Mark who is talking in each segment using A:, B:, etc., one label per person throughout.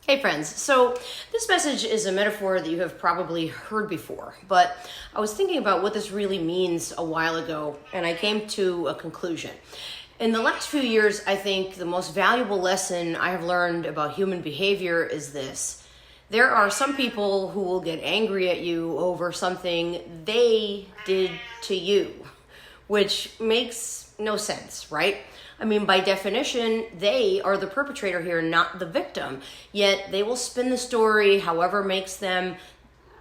A: Hey friends, so this message is a metaphor that you have probably heard before, but I was thinking about what this really means a while ago, and I came to a conclusion. In the last few years, I think the most valuable lesson I have learned about human behavior is this. There are some people who will get angry at you over something they did to you, which makes no sense, right? I mean, by definition, they are the perpetrator here, not the victim. Yet they will spin the story however makes them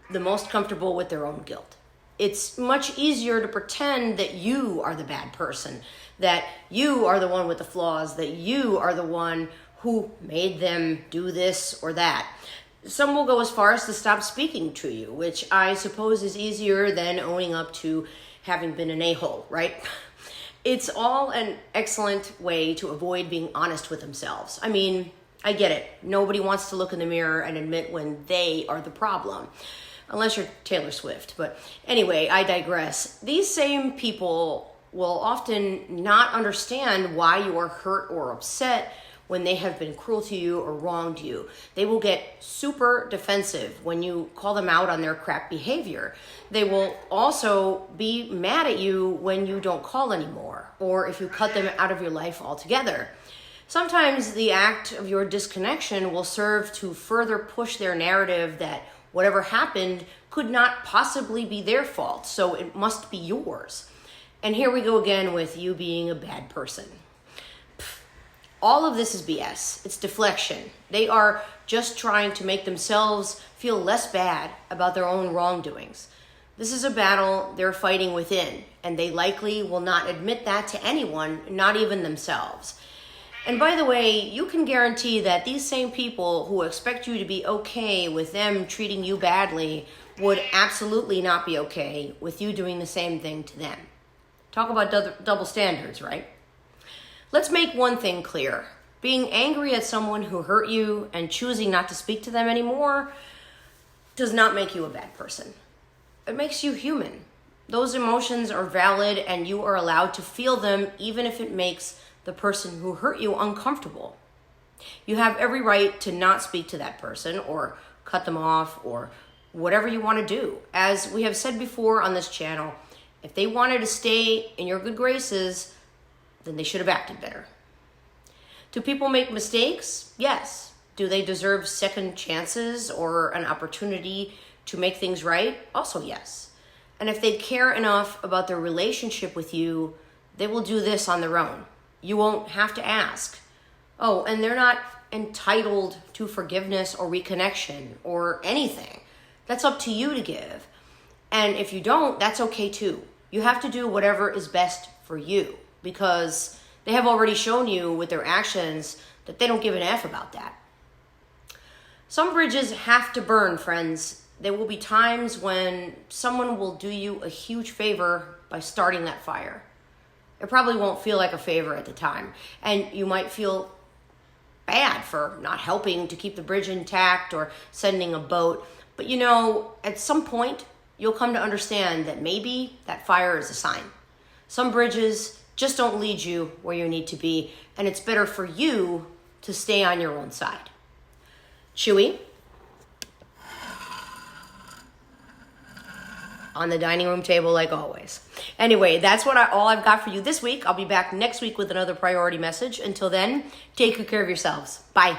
A: the most comfortable with their own guilt. It's much easier to pretend that you are the bad person, that you are the one with the flaws, that you are the one who made them do this or that. Some will go as far as to stop speaking to you, which I suppose is easier than owning up to having been an a-hole, right? It's all an excellent way to avoid being honest with themselves. I mean, I get it. Nobody wants to look in the mirror and admit when they are the problem, unless you're Taylor Swift. But anyway, I digress. These same people will often not understand why you are hurt or upset when they have been cruel to you or wronged you. They will get super defensive when you call them out on their crap behavior. They will also be mad at you when you don't call anymore, or if you cut them out of your life altogether. Sometimes the act of your disconnection will serve to further push their narrative that whatever happened could not possibly be their fault, so it must be yours. And here we go again with you being a bad person. All of this is BS. It's deflection. They are just trying to make themselves feel less bad about their own wrongdoings. This is a battle they're fighting within, and they likely will not admit that to anyone, not even themselves. And by the way, you can guarantee that these same people who expect you to be okay with them treating you badly would absolutely not be okay with you doing the same thing to them. Talk about double standards, right? Let's make one thing clear. Being angry at someone who hurt you and choosing not to speak to them anymore does not make you a bad person. It makes you human. Those emotions are valid and you are allowed to feel them even if it makes the person who hurt you uncomfortable. You have every right to not speak to that person or cut them off or whatever you want to do. As we have said before on this channel, if they wanted to stay in your good graces, then they should have acted better. Do people make mistakes? Yes. Do they deserve second chances or an opportunity to make things right? Also yes. And if they care enough about their relationship with you, they will do this on their own. You won't have to ask. Oh, and they're not entitled to forgiveness or reconnection or anything. That's up to you to give. And if you don't, that's okay too. You have to do whatever is best for you, because they have already shown you with their actions that they don't give an F about that. Some bridges have to burn, friends. There will be times when someone will do you a huge favor by starting that fire. It probably won't feel like a favor at the time, and you might feel bad for not helping to keep the bridge intact or sending a boat. But you know, at some point, you'll come to understand that maybe that fire is a sign. Some bridges just don't lead you where you need to be, and it's better for you to stay on your own side. Chewy? On the dining room table like always. Anyway, that's all I've got for you this week. I'll be back next week with another priority message. Until then, take good care of yourselves. Bye.